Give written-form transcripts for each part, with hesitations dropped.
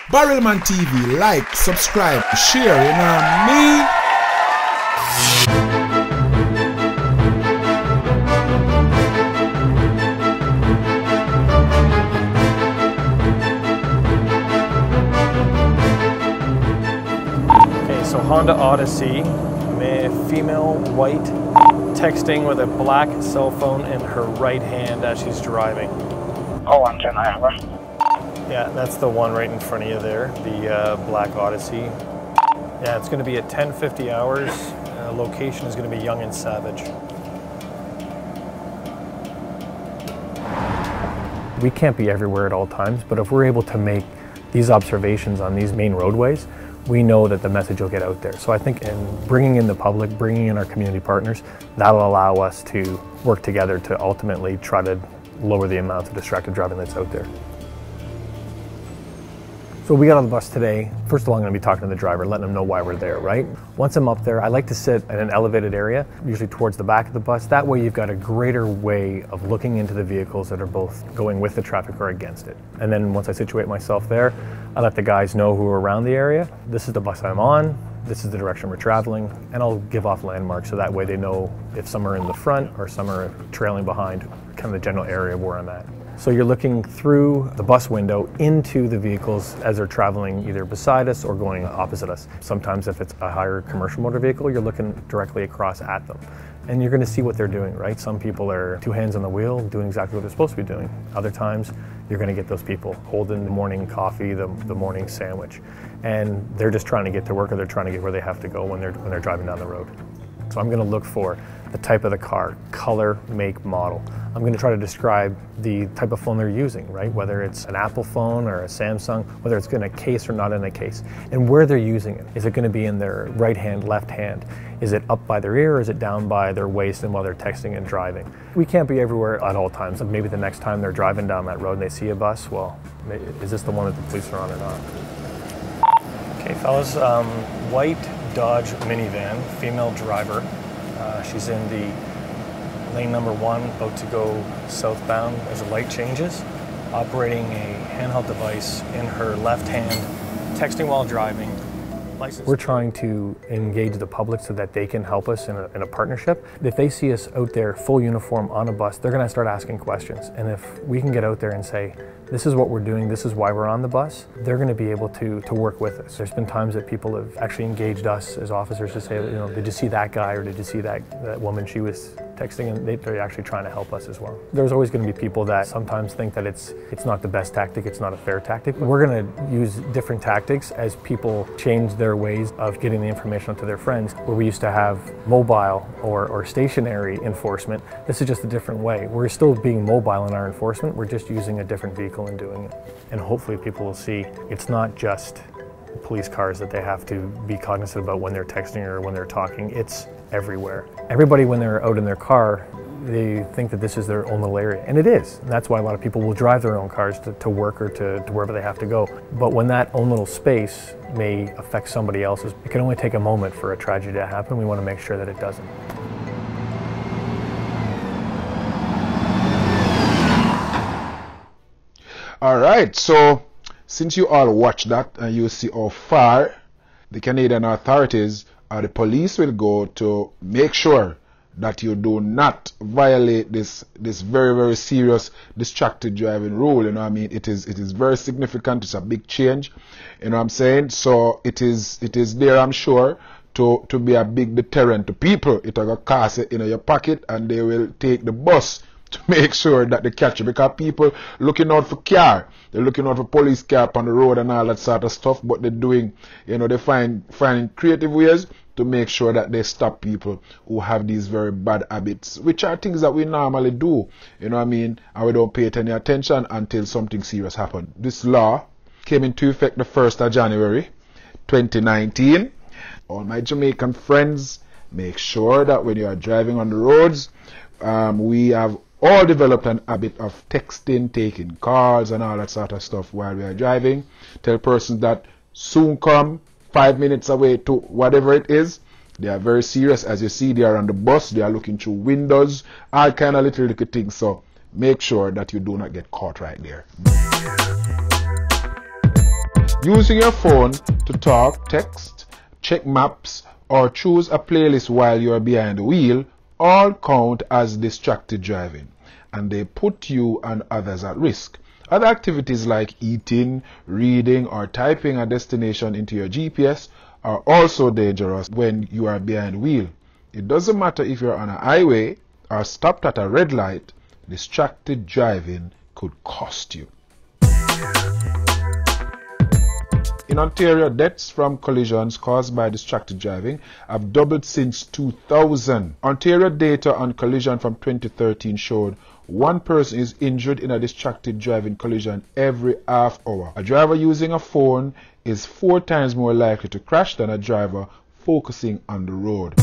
Barrelman TV, like, subscribe, share, you know what I mean? So Honda Odyssey, female, white, texting with a black cell phone in her right hand as she's driving. Oh, I'm trying to have her. Yeah, that's the one right in front of you there, the black Odyssey. Yeah, it's going to be at 10:50 hours. Location is going to be Young and Savage. We can't be everywhere at all times, but if we're able to make these observations on these main roadways, we know that the message will get out there. So I think in bringing in the public, bringing in our community partners, that'll allow us to work together to ultimately try to lower the amount of distracted driving that's out there. So we got on the bus today. First of all, I'm going to be talking to the driver, letting them know why we're there, right? Once I'm up there, I like to sit in an elevated area, usually towards the back of the bus. That way you've got a greater way of looking into the vehicles that are both going with the traffic or against it. And then once I situate myself there, I let the guys know who are around the area. This is the bus I'm on, this is the direction we're traveling, and I'll give off landmarks so that way they know if some are in the front or some are trailing behind, kind of the general area where I'm at. So you're looking through the bus window into the vehicles as they're traveling either beside us or going opposite us. Sometimes if it's a higher commercial motor vehicle, you're looking directly across at them. And you're going to see what they're doing, right? Some people are two hands on the wheel doing exactly what they're supposed to be doing. Other times, you're going to get those people holding the morning coffee, the morning sandwich. And they're just trying to get to work or they're trying to get where they have to go when they're driving down the road. So I'm going to look for the type of the car, color, make, model. I'm going to try to describe the type of phone they're using, right? Whether it's an Apple phone or a Samsung, whether it's in a case or not in a case, and where they're using it. Is it going to be in their right hand, left hand? Is it up by their ear or is it down by their waist and while they're texting and driving? We can't be everywhere at all times. Maybe the next time they're driving down that road and they see a bus, well, is this the one that the police are on or not? Okay, fellas, white Dodge minivan, female driver. She's in the lane number 1, about to go southbound as the light changes, operating a handheld device in her left hand, texting while driving. We're trying to engage the public so that they can help us in a partnership. If they see us out there full uniform on a bus, they're going to start asking questions. And if we can get out there and say, this is what we're doing, this is why we're on the bus, they're going to be able to work with us. There's been times that people have actually engaged us as officers to say, you know, did you see that guy or did you see that woman, she was texting, and they're actually trying to help us as well. There's always going to be people that sometimes think that it's not the best tactic, it's not a fair tactic. We're going to use different tactics as people change their ways of getting the information out to their friends. Where we used to have mobile or stationary enforcement, this is just a different way. We're still being mobile in our enforcement, we're just using a different vehicle and doing it. And hopefully people will see it's not just police cars that they have to be cognizant about when they're texting or when they're talking. It's everywhere. Everybody, when they're out in their car, they think that this is their own little area, and it is. And that's why a lot of people will drive their own cars to work or to wherever they have to go. But when that own little space may affect somebody else's, it can only take a moment for a tragedy to happen. We want to make sure that it doesn't. All right, so since you all watched that and you see how far the Canadian authorities or the police will go to make sure that you do not violate this very, very serious distracted driving rule, you know what I mean? It is very significant. It's a big change, you know what I'm saying? So it is there, I'm sure, to be a big deterrent to people. It will cost it in your pocket and they will take the bus to make sure that they catch you, because people looking out for car, they're looking out for police car on the road and all that sort of stuff, but they're doing, you know, they're finding creative ways to make sure that they stop people who have these very bad habits, which are things that we normally do, you know what I mean, and we don't pay it any attention until something serious happens. This law came into effect the 1st of January 2019. All my Jamaican friends, make sure that when you are driving on the roads, we have all developed an habit of texting, taking calls and all that sort of stuff while we are driving. Tell persons that soon come, 5 minutes away to whatever it is. They are very serious. As you see, they are on the bus, they are looking through windows, all kind of little things. So make sure that you do not get caught right there. Using your phone to talk, text, check maps, or choose a playlist while you are behind the wheel all count as distracted driving, and they put you and others at risk. Other activities like eating, reading, or typing a destination into your GPS are also dangerous when you are behind the wheel. It doesn't matter if you're on a highway or stopped at a red light, distracted driving could cost you. In Ontario, deaths from collisions caused by distracted driving have doubled since 2000. Ontario data on collision from 2013 showed one person is injured in a distracted driving collision every half hour. A driver using a phone is 4 times more likely to crash than a driver focusing on the road.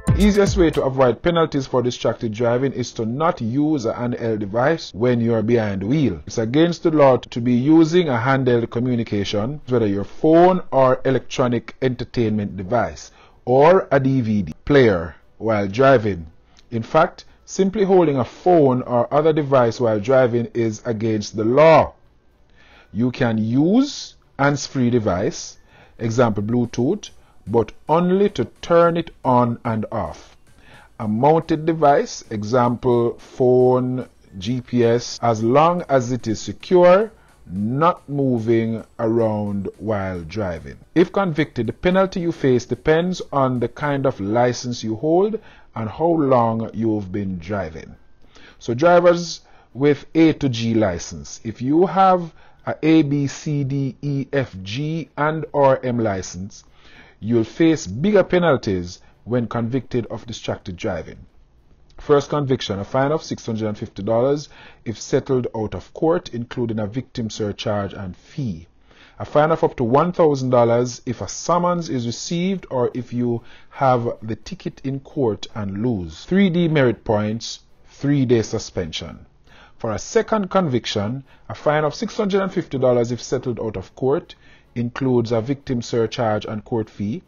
The easiest way to avoid penalties for distracted driving is to not use a handheld device when you are behind the wheel. It's against the law to be using a handheld communication, whether your phone or electronic entertainment device, or a DVD player while driving. In fact, simply holding a phone or other device while driving is against the law. You can use hands-free device, example Bluetooth, but only to turn it on and off. A mounted device, example phone, GPS, as long as it is secure, not moving around while driving. If convicted, the penalty you face depends on the kind of license you hold and how long you've been driving. So drivers with A to G license, if you have a B, C, D, E, F, G and or M license, you'll face bigger penalties when convicted of distracted driving. First conviction, a fine of $650 if settled out of court, including a victim surcharge and fee. A fine of up to $1,000 if a summons is received or if you have the ticket in court and lose. 3 demerit points, 3-day suspension. For a second conviction, a fine of $650 if settled out of court, includes a victim surcharge and court fee.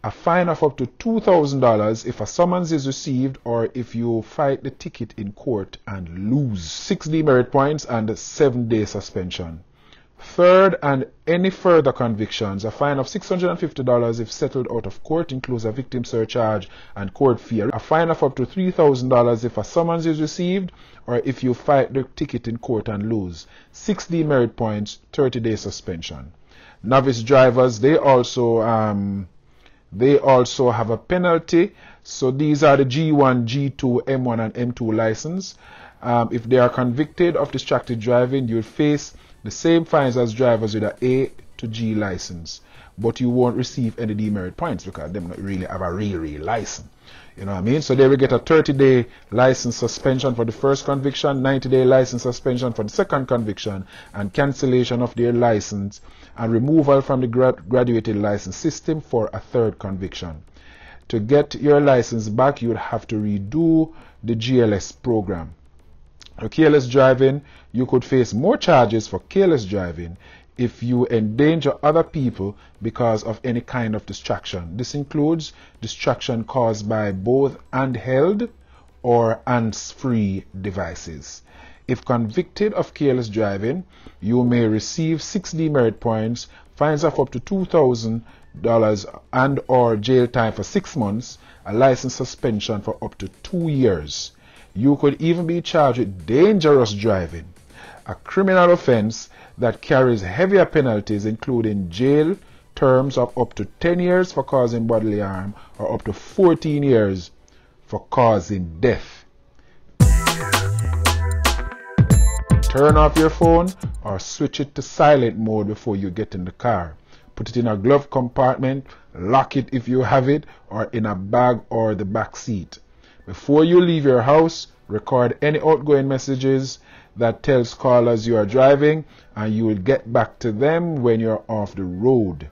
A fine of up to $2,000 if a summons is received or if you fight the ticket in court and lose. 6 demerit points and a 7-day suspension. Third and any further convictions, a fine of $650 if settled out of court, includes a victim surcharge and court fee. A fine of up to $3,000 if a summons is received or if you fight the ticket in court and lose. 6 demerit points, 30-day suspension. Novice drivers, they also have a penalty. So these are the G1, G2, M1 and M2 license. If they are convicted of distracted driving, you'll face the same fines as drivers with an A to G license, but you won't receive any demerit points because they don't really have a real license. You know what I mean? So they will get a 30-day license suspension for the first conviction, 90-day license suspension for the second conviction, and cancellation of their license and removal from the graduated license system for a third conviction. To get your license back, you would have to redo the GLS program. For careless driving, you could face more charges for careless driving if you endanger other people because of any kind of distraction. This includes distraction caused by both handheld or hands-free devices. If convicted of careless driving, you may receive 6 demerit points, fines of up to $2,000 and or jail time for 6 months, a license suspension for up to 2 years. You could even be charged with dangerous driving, a criminal offense that carries heavier penalties including jail terms of up to 10 years for causing bodily harm or up to 14 years for causing death. Turn off your phone or switch it to silent mode before you get in the car. Put it in a glove compartment, lock it if you have it, or in a bag or the back seat. Before you leave your house, record any outgoing messages that tells callers you are driving, and you will get back to them when you're off the road.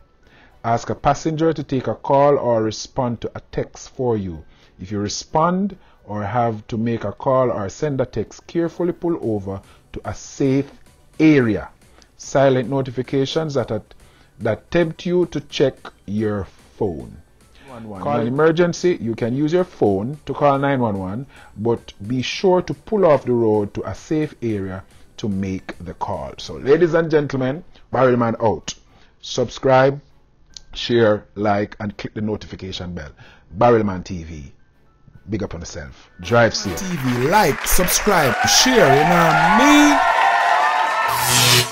Ask a passenger to take a call or respond to a text for you. If you respond or have to make a call or send a text, carefully pull over to a safe area. Silent notifications that tempt you to check your phone. Call an emergency, you can use your phone to call 911, but be sure to pull off the road to a safe area to make the call. So ladies and gentlemen, Barrelman out. Subscribe, share, like, and click the notification bell. Barrelman TV. Big up on yourself. Drive safe. TV, like, subscribe, share, you know what I mean?